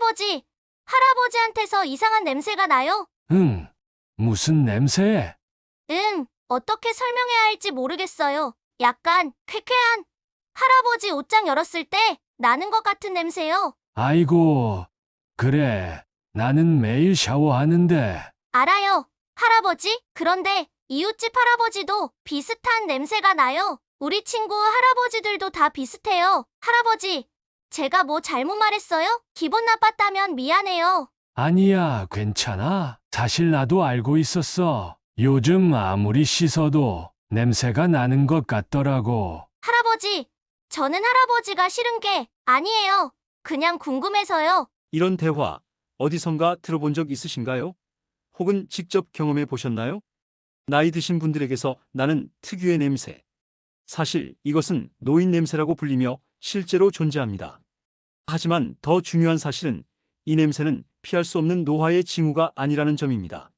할아버지, 할아버지한테서 이상한 냄새가 나요. 응, 무슨 냄새? 어떻게 설명해야 할지 모르겠어요. 약간 쾌쾌한 할아버지 옷장 열었을 때 나는 것 같은 냄새요. 아이고, 그래. 나는 매일 샤워하는데. 알아요, 할아버지. 그런데 이웃집 할아버지도 비슷한 냄새가 나요. 우리 친구 할아버지들도 다 비슷해요. 할아버지, 제가 뭐 잘못 말했어요? 기분 나빴다면 미안해요. 아니야, 괜찮아. 사실 나도 알고 있었어. 요즘 아무리 씻어도 냄새가 나는 것 같더라고. 할아버지, 저는 할아버지가 싫은 게 아니에요. 그냥 궁금해서요. 이런 대화 어디선가 들어본 적 있으신가요? 혹은 직접 경험해 보셨나요? 나이 드신 분들에게서 나는 특유의 냄새. 사실 이것은 노인 냄새라고 불리며 실제로 존재합니다. 하지만 더 중요한 사실은 이 냄새는 피할 수 없는 노화의 징후가 아니라는 점입니다.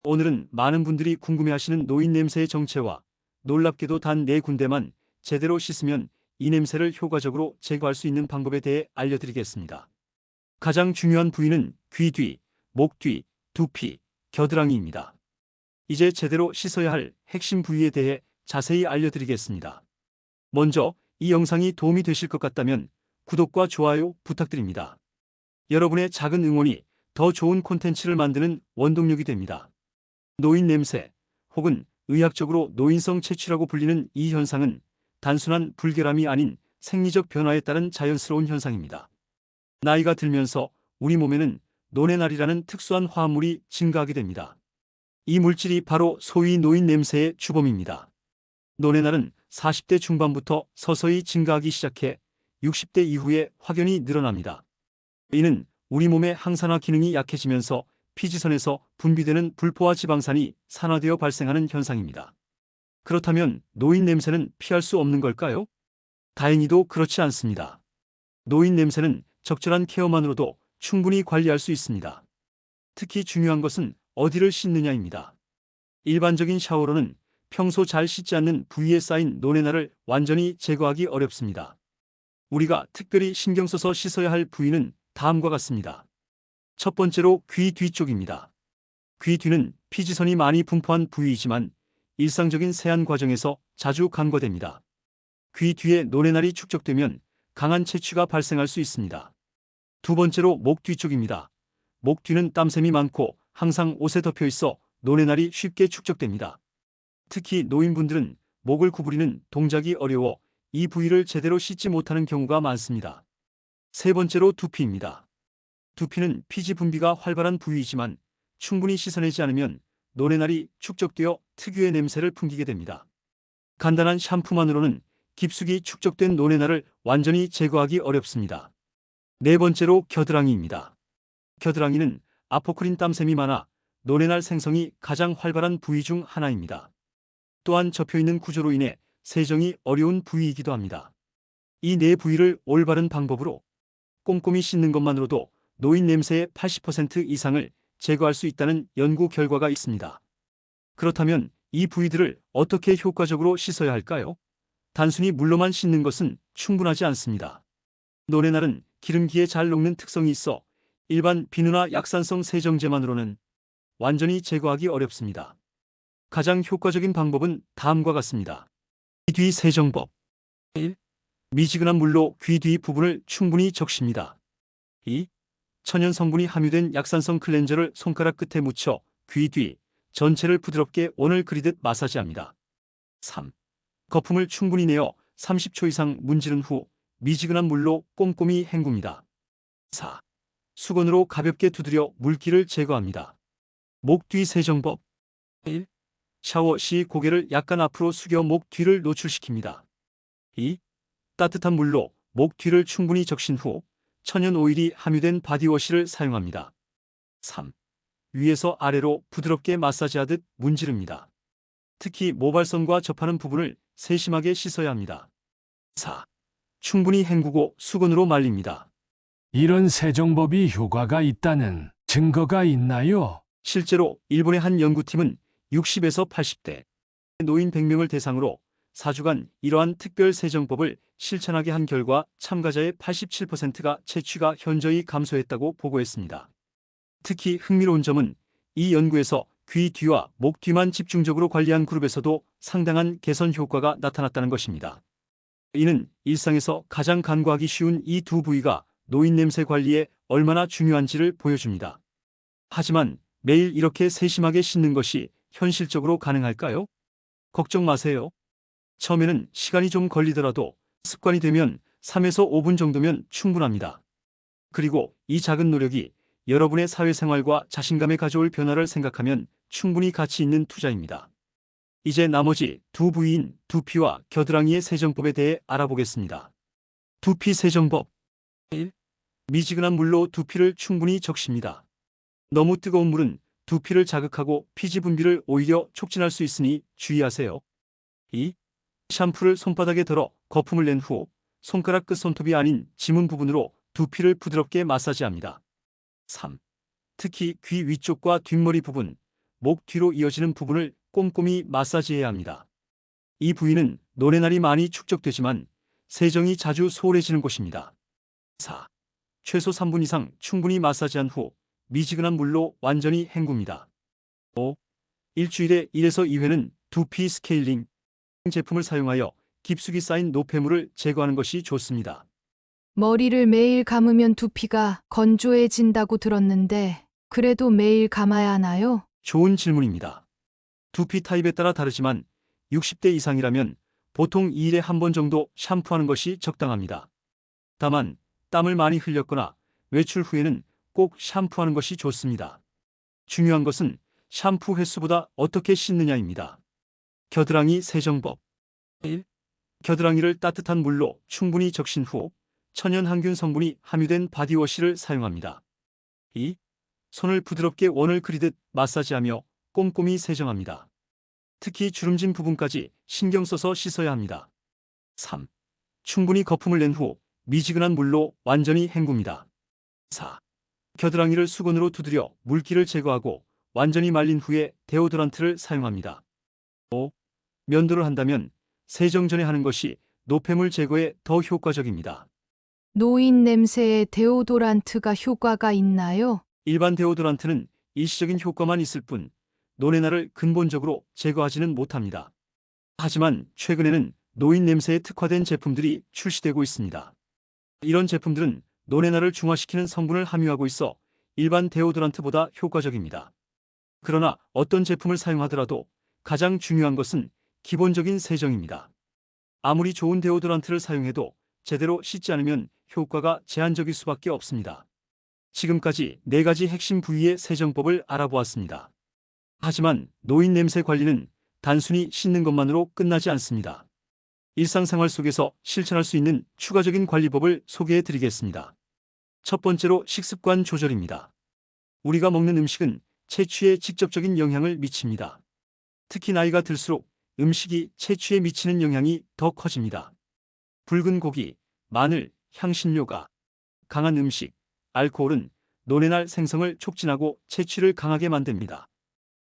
오늘은 많은 분들이 궁금해하시는 노인 냄새의 정체와 놀랍게도 단 4군데만 제대로 씻으면 이 냄새를 효과적으로 제거할 수 있는 방법에 대해 알려드리겠습니다. 가장 중요한 부위는 귀 뒤, 목 뒤, 두피, 겨드랑이입니다. 이제 제대로 씻어야 할 핵심 부위에 대해 자세히 알려드리겠습니다. 먼저 이 영상이 도움이 되실 것 같다면 구독과 좋아요 부탁드립니다. 여러분의 작은 응원이 더 좋은 콘텐츠를 만드는 원동력이 됩니다. 노인 냄새, 혹은 의학적으로 노인성 채취라고 불리는 이 현상은 단순한 불결함이 아닌 생리적 변화에 따른 자연스러운 현상입니다. 나이가 들면서 우리 몸에는 노네날이라는 특수한 화합물이 증가하게 됩니다. 이 물질이 바로 소위 노인 냄새의 주범입니다. 노네날은 40대 중반부터 서서히 증가하기 시작해 60대 이후에 확연히 늘어납니다. 이는 우리 몸의 항산화 기능이 약해지면서 피지선에서 분비되는 불포화 지방산이 산화되어 발생하는 현상입니다. 그렇다면 노인 냄새는 피할 수 없는 걸까요? 다행히도 그렇지 않습니다. 노인 냄새는 적절한 케어만으로도 충분히 관리할 수 있습니다. 특히 중요한 것은 어디를 씻느냐입니다. 일반적인 샤워로는 평소 잘 씻지 않는 부위에 쌓인 노네날을 완전히 제거하기 어렵습니다. 우리가 특별히 신경 써서 씻어야 할 부위는 다음과 같습니다. 첫 번째로 귀 뒤쪽입니다. 귀 뒤는 피지선이 많이 분포한 부위이지만 일상적인 세안 과정에서 자주 간과됩니다. 귀 뒤에 노네날이 축적되면 강한 채취가 발생할 수 있습니다. 두 번째로 목 뒤쪽입니다. 목 뒤는 땀샘이 많고 항상 옷에 덮여 있어 노네날이 쉽게 축적됩니다. 특히 노인분들은 목을 구부리는 동작이 어려워 이 부위를 제대로 씻지 못하는 경우가 많습니다. 세 번째로 두피입니다. 두피는 피지 분비가 활발한 부위이지만 충분히 씻어내지 않으면 노네날이 축적되어 특유의 냄새를 풍기게 됩니다. 간단한 샴푸만으로는 깊숙이 축적된 노네날을 완전히 제거하기 어렵습니다. 네 번째로 겨드랑이입니다. 겨드랑이는 아포크린 땀샘이 많아 노네날 생성이 가장 활발한 부위 중 하나입니다. 또한 접혀있는 구조로 인해 세정이 어려운 부위이기도 합니다. 이 네 부위를 올바른 방법으로 꼼꼼히 씻는 것만으로도 노인 냄새의 80% 이상을 제거할 수 있다는 연구 결과가 있습니다. 그렇다면 이 부위들을 어떻게 효과적으로 씻어야 할까요? 단순히 물로만 씻는 것은 충분하지 않습니다. 노네날은 기름기에 잘 녹는 특성이 있어 일반 비누나 약산성 세정제만으로는 완전히 제거하기 어렵습니다. 가장 효과적인 방법은 다음과 같습니다. 귀 뒤 세정법. 1. 미지근한 물로 귀 뒤 부분을 충분히 적십니다. 2. 천연 성분이 함유된 약산성 클렌저를 손가락 끝에 묻혀 귀 뒤 전체를 부드럽게 원을 그리듯 마사지합니다. 3. 거품을 충분히 내어 30초 이상 문지른 후 미지근한 물로 꼼꼼히 헹굽니다. 4. 수건으로 가볍게 두드려 물기를 제거합니다. 목 뒤 세정법. 1. 샤워 시 고개를 약간 앞으로 숙여 목 뒤를 노출시킵니다. 2. 따뜻한 물로 목 뒤를 충분히 적신 후 천연 오일이 함유된 바디워시를 사용합니다. 3. 위에서 아래로 부드럽게 마사지하듯 문지릅니다. 특히 모발선과 접하는 부분을 세심하게 씻어야 합니다. 4. 충분히 헹구고 수건으로 말립니다. 이런 세정법이 효과가 있다는 증거가 있나요? 실제로 일본의 한 연구팀은 60에서 80대 노인 100명을 대상으로 4주간 이러한 특별 세정법을 실천하게 한 결과 참가자의 87%가 채취가 현저히 감소했다고 보고했습니다. 특히 흥미로운 점은 이 연구에서 귀 뒤와 목 뒤만 집중적으로 관리한 그룹에서도 상당한 개선 효과가 나타났다는 것입니다. 이는 일상에서 가장 간과하기 쉬운 이 두 부위가 노인 냄새 관리에 얼마나 중요한지를 보여줍니다. 하지만 매일 이렇게 세심하게 씻는 것이 현실적으로 가능할까요? 걱정 마세요. 처음에는 시간이 좀 걸리더라도 습관이 되면 3에서 5분 정도면 충분합니다. 그리고 이 작은 노력이 여러분의 사회생활과 자신감에 가져올 변화를 생각하면 충분히 가치 있는 투자입니다. 이제 나머지 두 부위인 두피와 겨드랑이의 세정법에 대해 알아보겠습니다. 두피 세정법 1. 미지근한 물로 두피를 충분히 적십니다. 너무 뜨거운 물은 두피를 자극하고 피지 분비를 오히려 촉진할 수 있으니 주의하세요. 2. 샴푸를 손바닥에 덜어 거품을 낸 후 손가락 끝 손톱이 아닌 지문 부분으로 두피를 부드럽게 마사지합니다. 3. 특히 귀 위쪽과 뒷머리 부분, 목 뒤로 이어지는 부분을 꼼꼼히 마사지해야 합니다. 이 부위는 노레날이 많이 축적되지만 세정이 자주 소홀해지는 곳입니다. 4. 최소 3분 이상 충분히 마사지한 후 미지근한 물로 완전히 헹굽니다. 5. 일주일에 1에서 2회는 두피 스케일링 제품을 사용하여 깊숙이 쌓인 노폐물을 제거하는 것이 좋습니다. 머리를 매일 감으면 두피가 건조해진다고 들었는데, 그래도 매일 감아야 하나요? 좋은 질문입니다. 두피 타입에 따라 다르지만 60대 이상이라면 보통 2일에 한 번 정도 샴푸하는 것이 적당합니다. 다만 땀을 많이 흘렸거나 외출 후에는 꼭 샴푸하는 것이 좋습니다. 중요한 것은 샴푸 횟수보다 어떻게 씻느냐입니다. 겨드랑이 세정법 1. 겨드랑이를 따뜻한 물로 충분히 적신 후 천연 항균 성분이 함유된 바디워시를 사용합니다. 2. 손을 부드럽게 원을 그리듯 마사지하며 꼼꼼히 세정합니다. 특히 주름진 부분까지 신경 써서 씻어야 합니다. 3. 충분히 거품을 낸 후 미지근한 물로 완전히 헹굽니다. 4. 겨드랑이를 수건으로 두드려 물기를 제거하고 완전히 말린 후에 데오드란트를 사용합니다. 5. 면도를 한다면 세정 전에 하는 것이 노폐물 제거에 더 효과적입니다. 노인 냄새에 데오도란트가 효과가 있나요? 일반 데오드란트는 일시적인 효과만 있을 뿐 노레나를 근본적으로 제거하지는 못합니다. 하지만 최근에는 노인 냄새에 특화된 제품들이 출시되고 있습니다. 이런 제품들은 노레나를 중화시키는 성분을 함유하고 있어 일반 데오드란트보다 효과적입니다. 그러나 어떤 제품을 사용하더라도 가장 중요한 것은 기본적인 세정입니다. 아무리 좋은 데오드란트를 사용해도 제대로 씻지 않으면 효과가 제한적일 수밖에 없습니다. 지금까지 4가지 핵심 부위의 세정법을 알아보았습니다. 하지만 노인 냄새 관리는 단순히 씻는 것만으로 끝나지 않습니다. 일상생활 속에서 실천할 수 있는 추가적인 관리법을 소개해 드리겠습니다. 첫 번째로 식습관 조절입니다. 우리가 먹는 음식은 체취에 직접적인 영향을 미칩니다. 특히 나이가 들수록 음식이 체취에 미치는 영향이 더 커집니다. 붉은 고기, 마늘, 향신료가 강한 음식, 알코올은 노레날 생성을 촉진하고 체취를 강하게 만듭니다.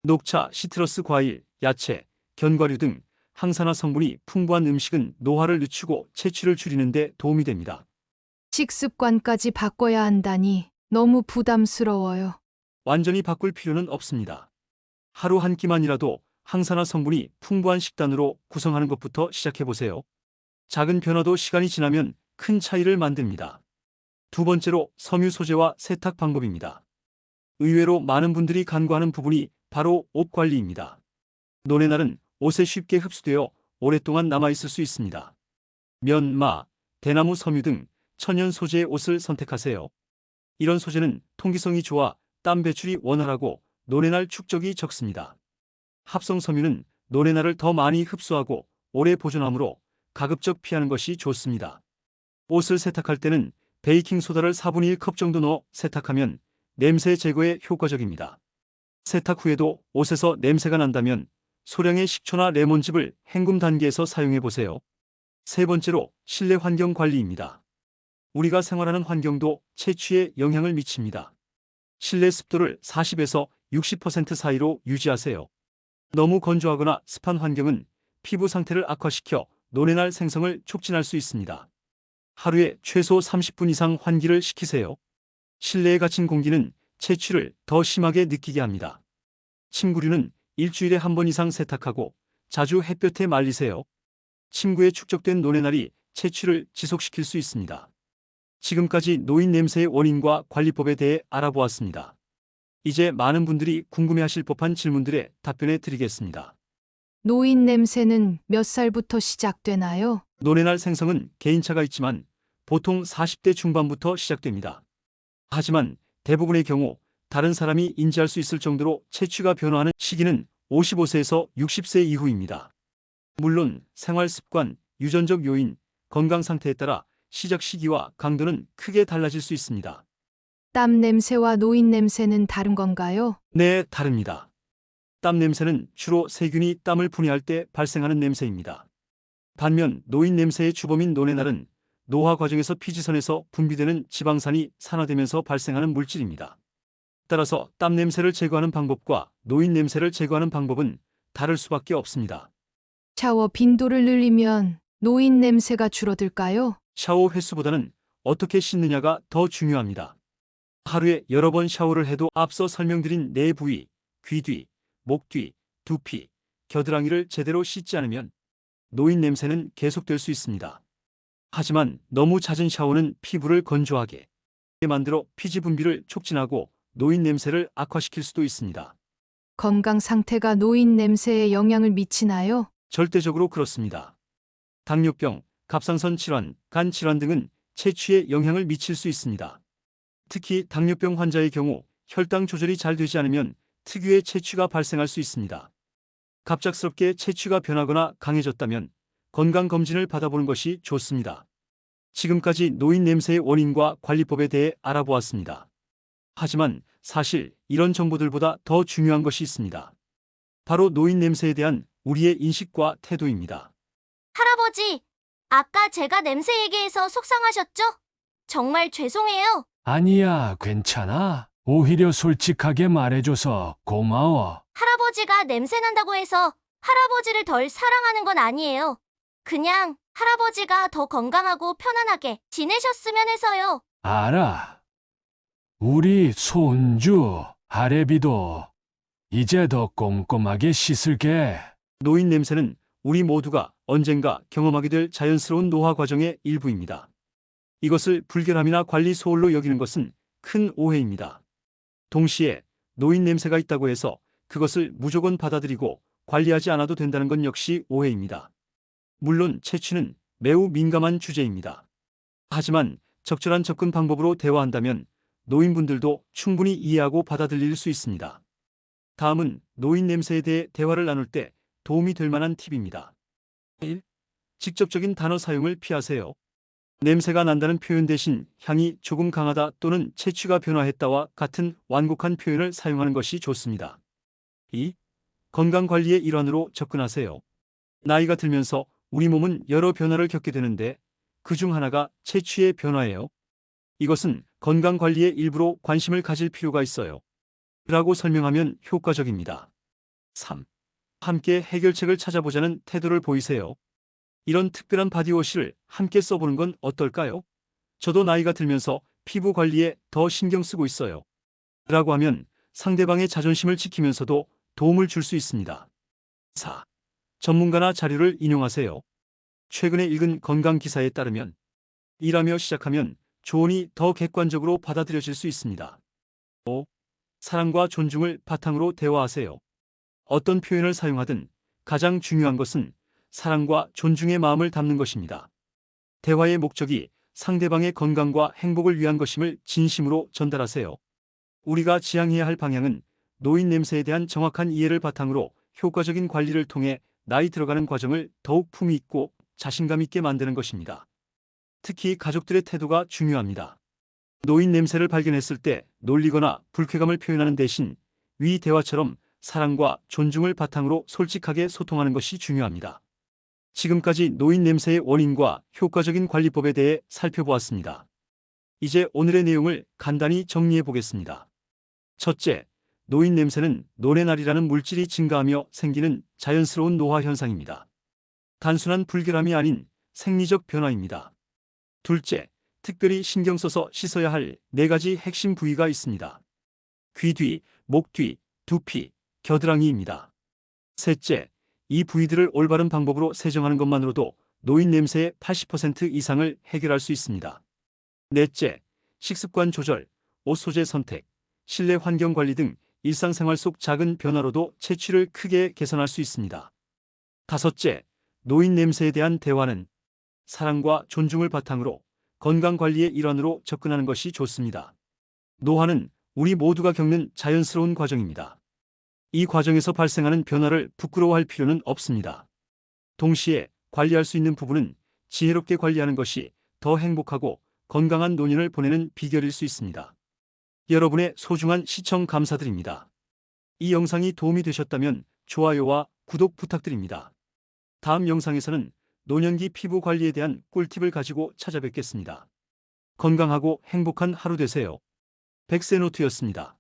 녹차, 시트러스 과일, 야채, 견과류 등 항산화 성분이 풍부한 음식은 노화를 늦추고 체취를 줄이는 데 도움이 됩니다. 식습관까지 바꿔야 한다니 너무 부담스러워요. 완전히 바꿀 필요는 없습니다. 하루 한 끼만이라도 항산화 성분이 풍부한 식단으로 구성하는 것부터 시작해보세요. 작은 변화도 시간이 지나면 큰 차이를 만듭니다. 두 번째로 섬유 소재와 세탁 방법입니다. 의외로 많은 분들이 간과하는 부분이 바로 옷 관리입니다. 노레날은 옷에 쉽게 흡수되어 오랫동안 남아있을 수 있습니다. 면, 마, 대나무 섬유 등 천연 소재의 옷을 선택하세요. 이런 소재는 통기성이 좋아 땀 배출이 원활하고 노레날 축적이 적습니다. 합성 섬유는 노레날을 더 많이 흡수하고 오래 보존하므로 가급적 피하는 것이 좋습니다. 옷을 세탁할 때는 베이킹소다를 4분의 1컵 정도 넣어 세탁하면 냄새 제거에 효과적입니다. 세탁 후에도 옷에서 냄새가 난다면 소량의 식초나 레몬즙을 헹굼 단계에서 사용해 보세요. 세 번째로 실내 환경 관리입니다. 우리가 생활하는 환경도 체취에 영향을 미칩니다. 실내 습도를 40에서 60% 사이로 유지하세요. 너무 건조하거나 습한 환경은 피부 상태를 악화시켜 노레날 생성을 촉진할 수 있습니다. 하루에 최소 30분 이상 환기를 시키세요. 실내에 갇힌 공기는 채취를 더 심하게 느끼게 합니다. 침구류는 일주일에 한 번 이상 세탁하고 자주 햇볕에 말리세요. 침구에 축적된 노레날이 채취를 지속시킬 수 있습니다. 지금까지 노인 냄새의 원인과 관리법에 대해 알아보았습니다. 이제 많은 분들이 궁금해하실 법한 질문들에 답변해 드리겠습니다. 노인 냄새는 몇 살부터 시작되나요? 노레날 생성은 개인차가 있지만 보통 40대 중반부터 시작됩니다. 하지만 대부분의 경우 다른 사람이 인지할 수 있을 정도로 채취가 변화하는 시기는 55세에서 60세 이후입니다. 물론 생활 습관, 유전적 요인, 건강 상태에 따라 시작 시기와 강도는 크게 달라질 수 있습니다. 땀 냄새와 노인 냄새는 다른 건가요? 네, 다릅니다. 땀 냄새는 주로 세균이 땀을 분해할 때 발생하는 냄새입니다. 반면 노인 냄새의 주범인 노레날은 노화 과정에서 피지선에서 분비되는 지방산이 산화되면서 발생하는 물질입니다. 따라서 땀 냄새를 제거하는 방법과 노인 냄새를 제거하는 방법은 다를 수밖에 없습니다. 샤워 빈도를 늘리면 노인 냄새가 줄어들까요? 샤워 횟수보다는 어떻게 씻느냐가 더 중요합니다. 하루에 여러 번 샤워를 해도 앞서 설명드린 네 부위, 귀 뒤, 목 뒤, 두피, 겨드랑이를 제대로 씻지 않으면 노인 냄새는 계속될 수 있습니다. 하지만 너무 잦은 샤워는 피부를 건조하게 만들어 피지 분비를 촉진하고 노인 냄새를 악화시킬 수도 있습니다. 건강 상태가 노인 냄새에 영향을 미치나요? 절대적으로 그렇습니다. 당뇨병, 갑상선 질환, 간 질환 등은 채취에 영향을 미칠 수 있습니다. 특히 당뇨병 환자의 경우 혈당 조절이 잘 되지 않으면 특유의 채취가 발생할 수 있습니다. 갑작스럽게 채취가 변하거나 강해졌다면 건강검진을 받아보는 것이 좋습니다. 지금까지 노인 냄새의 원인과 관리법에 대해 알아보았습니다. 하지만 사실 이런 정보들보다 더 중요한 것이 있습니다. 바로 노인 냄새에 대한 우리의 인식과 태도입니다. 할아버지, 아까 제가 냄새 얘기해서 속상하셨죠? 정말 죄송해요. 아니야, 괜찮아. 오히려 솔직하게 말해줘서 고마워. 할아버지가 냄새 난다고 해서 할아버지를 덜 사랑하는 건 아니에요. 그냥 할아버지가 더 건강하고 편안하게 지내셨으면 해서요. 알아. 우리 손주, 아레비도 이제 더 꼼꼼하게 씻을게. 노인 냄새는 우리 모두가 언젠가 경험하게 될 자연스러운 노화 과정의 일부입니다. 이것을 불결함이나 관리 소홀로 여기는 것은 큰 오해입니다. 동시에 노인 냄새가 있다고 해서 그것을 무조건 받아들이고 관리하지 않아도 된다는 건 역시 오해입니다. 물론 채취는 매우 민감한 주제입니다. 하지만 적절한 접근 방법으로 대화한다면 노인분들도 충분히 이해하고 받아들일 수 있습니다. 다음은 노인 냄새에 대해 대화를 나눌 때 도움이 될 만한 팁입니다. 1. 직접적인 단어 사용을 피하세요. 냄새가 난다는 표현 대신 향이 조금 강하다 또는 채취가 변화했다와 같은 완곡한 표현을 사용하는 것이 좋습니다. 2. 건강관리의 일환으로 접근하세요. 나이가 들면서 우리 몸은 여러 변화를 겪게 되는데 그중 하나가 채취의 변화예요. 이것은 건강관리의 일부로 관심을 가질 필요가 있어요. 라고 설명하면 효과적입니다. 3. 함께 해결책을 찾아보자는 태도를 보이세요. 이런 특별한 바디워시를 함께 써보는 건 어떨까요? 저도 나이가 들면서 피부 관리에 더 신경 쓰고 있어요. 라고 하면 상대방의 자존심을 지키면서도 도움을 줄 수 있습니다. 4. 전문가나 자료를 인용하세요. 최근에 읽은 건강 기사에 따르면 일하며 시작하면 조언이 더 객관적으로 받아들여질 수 있습니다. 5. 사랑과 존중을 바탕으로 대화하세요. 어떤 표현을 사용하든 가장 중요한 것은 사랑과 존중의 마음을 담는 것입니다. 대화의 목적이 상대방의 건강과 행복을 위한 것임을 진심으로 전달하세요. 우리가 지향해야 할 방향은 노인 냄새에 대한 정확한 이해를 바탕으로 효과적인 관리를 통해 나이 들어가는 과정을 더욱 품위 있고 자신감 있게 만드는 것입니다. 특히 가족들의 태도가 중요합니다. 노인 냄새를 발견했을 때 놀리거나 불쾌감을 표현하는 대신 위 대화처럼 사랑과 존중을 바탕으로 솔직하게 소통하는 것이 중요합니다. 지금까지 노인 냄새의 원인과 효과적인 관리법에 대해 살펴보았습니다. 이제 오늘의 내용을 간단히 정리해 보겠습니다. 첫째, 노인 냄새는 노레날이라는 물질이 증가하며 생기는 자연스러운 노화 현상입니다. 단순한 불결함이 아닌 생리적 변화입니다. 둘째, 특별히 신경 써서 씻어야 할 4가지 핵심 부위가 있습니다. 귀 뒤, 목 뒤, 두피, 겨드랑이입니다. 셋째, 이 부위들을 올바른 방법으로 세정하는 것만으로도 노인 냄새의 80% 이상을 해결할 수 있습니다. 넷째, 식습관 조절, 옷 소재 선택, 실내 환경 관리 등 일상생활 속 작은 변화로도 채취를 크게 개선할 수 있습니다. 다섯째, 노인 냄새에 대한 대화는 사랑과 존중을 바탕으로 건강관리의 일환으로 접근하는 것이 좋습니다. 노화는 우리 모두가 겪는 자연스러운 과정입니다. 이 과정에서 발생하는 변화를 부끄러워할 필요는 없습니다. 동시에 관리할 수 있는 부분은 지혜롭게 관리하는 것이 더 행복하고 건강한 노년을 보내는 비결일 수 있습니다. 여러분의 소중한 시청 감사드립니다. 이 영상이 도움이 되셨다면 좋아요와 구독 부탁드립니다. 다음 영상에서는 노년기 피부 관리에 대한 꿀팁을 가지고 찾아뵙겠습니다. 건강하고 행복한 하루 되세요. 백세노트였습니다.